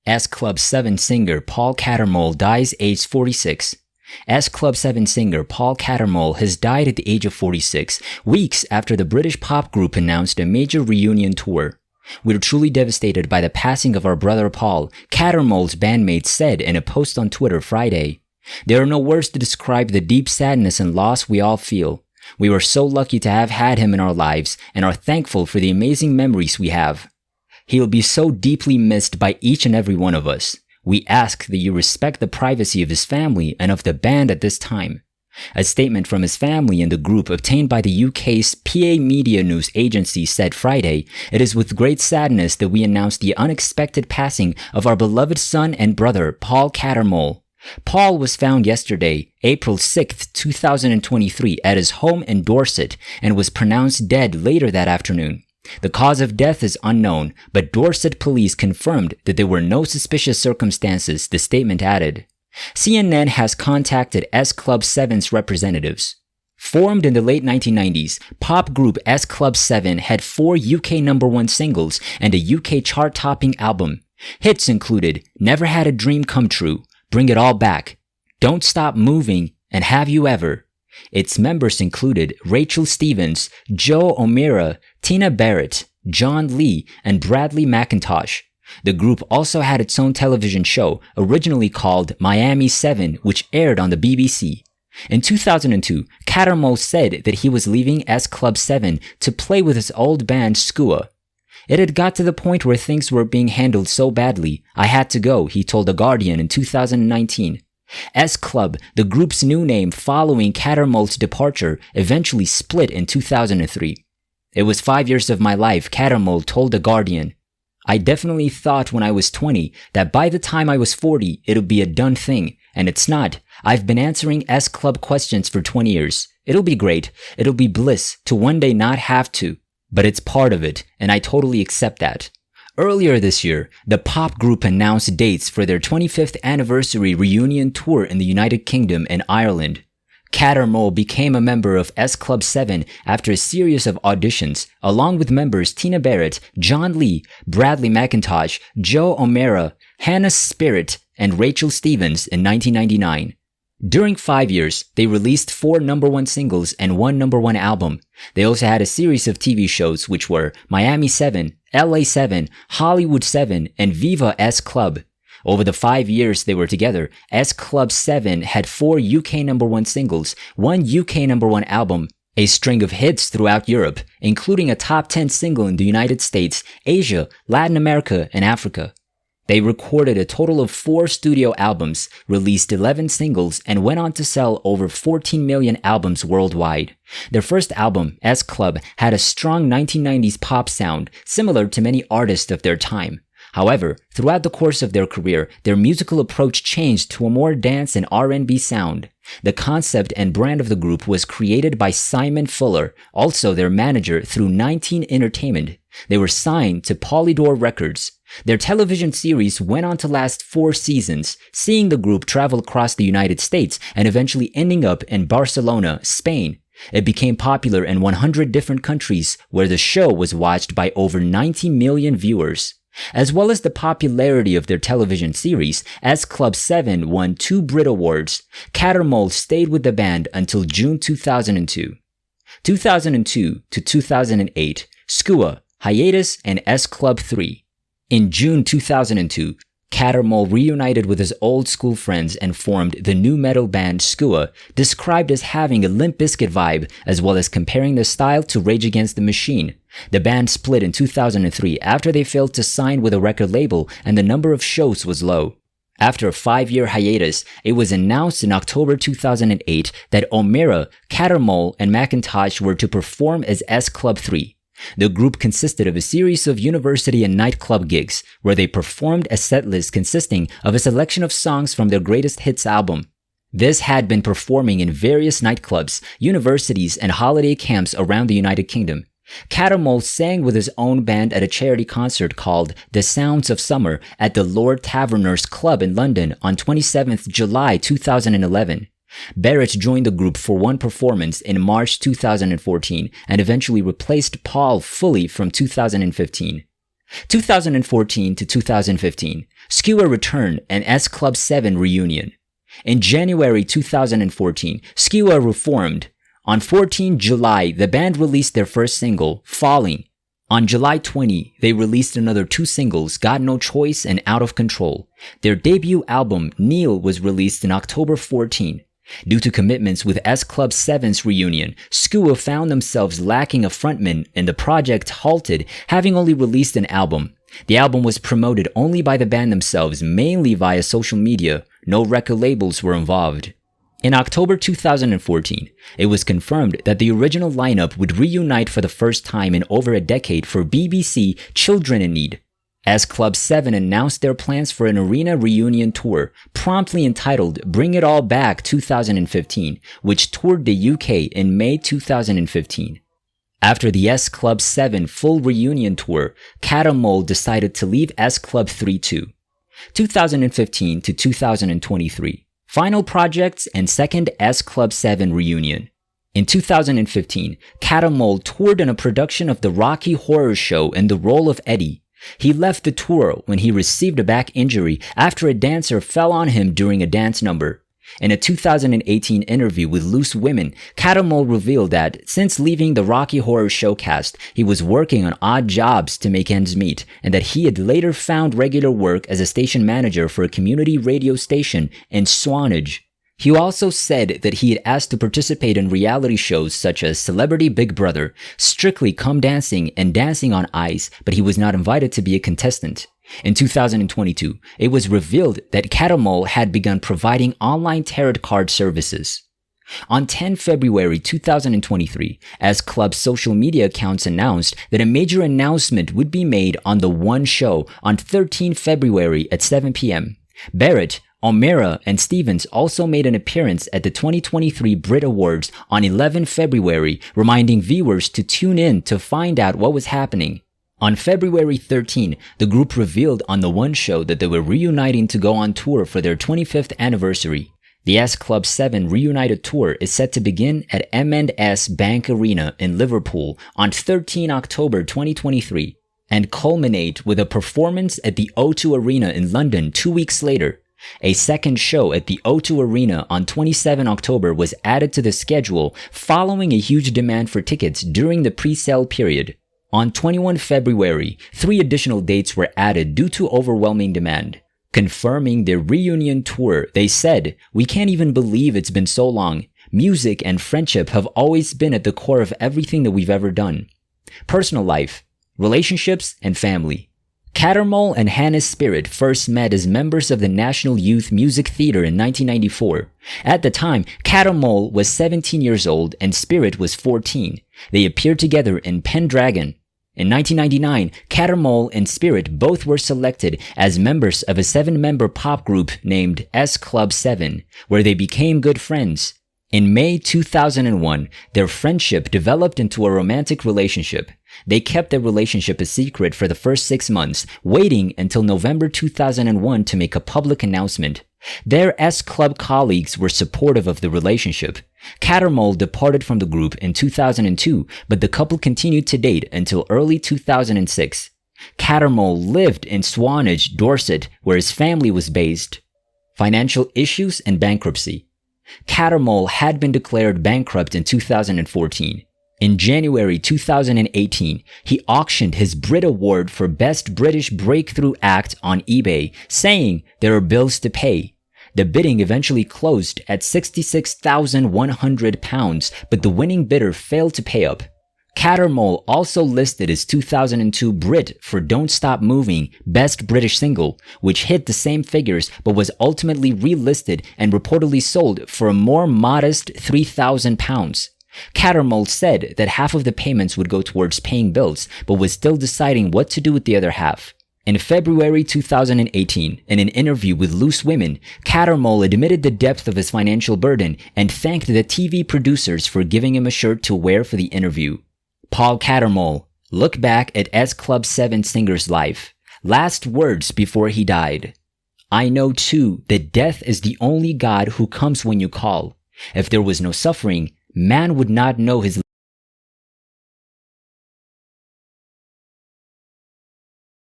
S Club 7 singer Paul Cattermole dies aged 46. S Club 7 singer Paul Cattermole has died at the age of 46, weeks after the British pop group announced a major reunion tour. "We're truly devastated by the passing of our brother Paul," Cattermole's bandmates said in a post on Twitter Friday. "There are no words to describe the deep sadness and loss we all feel. We were so lucky to have had him in our lives and are thankful for the amazing memories we have. He'll be so deeply missed by each and every one of us. We ask that you respect the privacy of his family and of the band at this time." A statement from his family and the group obtained by the UK's PA Media News Agency said Friday, "It is with great sadness that we announce the unexpected passing of our beloved son and brother, Paul Cattermole. Paul was found yesterday, April 6, 2023, at his home in Dorset and was pronounced dead later that afternoon. The cause of death is unknown, but Dorset police confirmed that there were no suspicious circumstances," the statement added. CNN has contacted S Club 7's representatives. Formed in the late 1990s, pop group S Club 7 had 4 UK #1 singles and a UK chart-topping album. Hits included "Never Had a Dream Come True," "Bring It All Back," "Don't Stop Moving," and "Have You Ever?" Its members included Rachel Stevens, Joe O'Meara, Tina Barrett, John Lee, and Bradley McIntosh. The group also had its own television show, originally called Miami 7, which aired on the BBC. In 2002, Cattermole said that he was leaving S Club 7 to play with his old band Skua. "It had got to the point where things were being handled so badly, I had to go," he told The Guardian in 2019. S Club, the group's new name following Cattermole's departure, eventually split in 2003. "It was 5 years of my life," Cattermole told The Guardian. "I definitely thought when I was 20 that by the time I was 40 it'll be a done thing, and it's not. I've been answering S Club questions for 20 years. It'll be great. It'll be bliss to one day not have to. But it's part of it, and I totally accept that." Earlier this year, the pop group announced dates for their 25th anniversary reunion tour in the United Kingdom and Ireland. Cattermole became a member of S Club 7 after a series of auditions, along with members Tina Barrett, John Lee, Bradley McIntosh, Joe O'Meara, Hannah Spirit, and Rachel Stevens in 1999. During 5 years, they released 4 #1 singles and 1 #1 album. They also had a series of TV shows which were Miami 7, LA 7, Hollywood 7, and Viva S Club. Over the 5 years they were together, S Club 7 had 4 UK #1 singles, 1 UK #1 album, a string of hits throughout Europe, including a top 10 single in the United States, Asia, Latin America, and Africa. They recorded a total of 4 studio albums, released 11 singles, and went on to sell over 14 million albums worldwide. Their first album, S Club, had a strong 1990s pop sound, similar to many artists of their time. However, throughout the course of their career, their musical approach changed to a more dance and R&B sound. The concept and brand of the group was created by Simon Fuller, also their manager through 19 Entertainment. They were signed to Polydor Records. Their television series went on to last 4 seasons, seeing the group travel across the United States and eventually ending up in Barcelona, Spain. It became popular in 100 different countries, where the show was watched by over 90 million viewers. As well as the popularity of their television series, S Club 7 won 2 Brit Awards. Cattermole stayed with the band until June 2002. 2002 to 2008, Skua, Hiatus, and S Club 3. In June 2002, Cattermole reunited with his old school friends and formed the new metal band Skua, described as having a Limp Bizkit vibe, as well as comparing their style to Rage Against the Machine. The band split in 2003 after they failed to sign with a record label and the number of shows was low. After a 5-year hiatus, it was announced in October 2008 that O'Meara, Cattermole, and McIntosh were to perform as S Club 3. The group consisted of a series of university and nightclub gigs, where they performed a setlist consisting of a selection of songs from their greatest hits album. This had been performing in various nightclubs, universities, and holiday camps around the United Kingdom. Cattermole sang with his own band at a charity concert called The Sounds of Summer at the Lord Taverners Club in London on 27th July 2011. Barrett joined the group for one performance in March 2014 and eventually replaced Paul fully from 2015. 2014 to 2015, Skua returned and S Club 7 reunion. In January 2014, Skua reformed. On 14 July, the band released their first single, Falling. On July 20, they released another 2 singles, Got No Choice and Out of Control. Their debut album, Kneel, was released in October 14. Due to commitments with S Club 7's reunion, Skua found themselves lacking a frontman and the project halted, having only released an album. The album was promoted only by the band themselves, mainly via social media. No record labels were involved. In October 2014, it was confirmed that the original lineup would reunite for the first time in over a decade for BBC Children in Need. S Club 7 announced their plans for an arena reunion tour, promptly entitled Bring It All Back 2015, which toured the UK in May 2015. After the S Club 7 full reunion tour, Cattermole decided to leave S Club 3 too. 2015 to 2023. Final projects and second S Club 7 reunion. In 2015, Cattermole toured in a production of the Rocky Horror Show in the role of Eddie. He left the tour when he received a back injury after a dancer fell on him during a dance number. In a 2018 interview with Loose Women, Cattermole revealed that since leaving the Rocky Horror Show cast, he was working on odd jobs to make ends meet, and that he had later found regular work as a station manager for a community radio station in Swanage. He also said that he had asked to participate in reality shows such as Celebrity Big Brother, Strictly Come Dancing, and Dancing on Ice, but he was not invited to be a contestant. In 2022, it was revealed that Cattermole had begun providing online tarot card services. On 10 February 2023, S Club's social media accounts announced that a major announcement would be made on The One Show on 13 February at 7 p.m. Barrett, O'Meara, and Stevens also made an appearance at the 2023 Brit Awards on 11 February, reminding viewers to tune in to find out what was happening. On February 13, the group revealed on The One Show that they were reuniting to go on tour for their 25th anniversary. The S Club 7 reunited tour is set to begin at M&S Bank Arena in Liverpool on 13 October 2023 and culminate with a performance at the O2 Arena in London 2 weeks later. A second show at the O2 Arena on 27 October was added to the schedule following a huge demand for tickets during the pre-sale period. On 21 February, 3 additional dates were added due to overwhelming demand. Confirming their reunion tour, they said, "We can't even believe it's been so long. Music and friendship have always been at the core of everything that we've ever done. Personal life, relationships, and family." Cattermole and Hannah Spirit first met as members of the National Youth Music Theatre in 1994. At the time, Cattermole was 17 years old and Spirit was 14. They appeared together in Pendragon. In 1999, Cattermole and Spirit both were selected as members of a 7-member pop group named S Club 7, where they became good friends. In May 2001, their friendship developed into a romantic relationship. They kept their relationship a secret for the first 6 months, waiting until November 2001 to make a public announcement. Their S Club colleagues were supportive of the relationship. Cattermole departed from the group in 2002, but the couple continued to date until early 2006. Cattermole lived in Swanage, Dorset, where his family was based. Financial issues and bankruptcy. Cattermole had been declared bankrupt in 2014. In January 2018, he auctioned his Brit Award for Best British Breakthrough Act on eBay, saying there are bills to pay. The bidding eventually closed at £66,100, but the winning bidder failed to pay up. Cattermole also listed his 2002 Brit for Don't Stop Moving Best British Single, which hit the same figures but was ultimately relisted and reportedly sold for a more modest £3,000. Cattermole said that half of the payments would go towards paying bills, but was still deciding what to do with the other half. In February 2018, in an interview with Loose Women, Cattermole admitted the depth of his financial burden and thanked the TV producers for giving him a shirt to wear for the interview. Paul Cattermole, look back at S Club 7 singer's life. Last words before he died. "I know too that death is the only God who comes when you call. If there was no suffering, man would not know his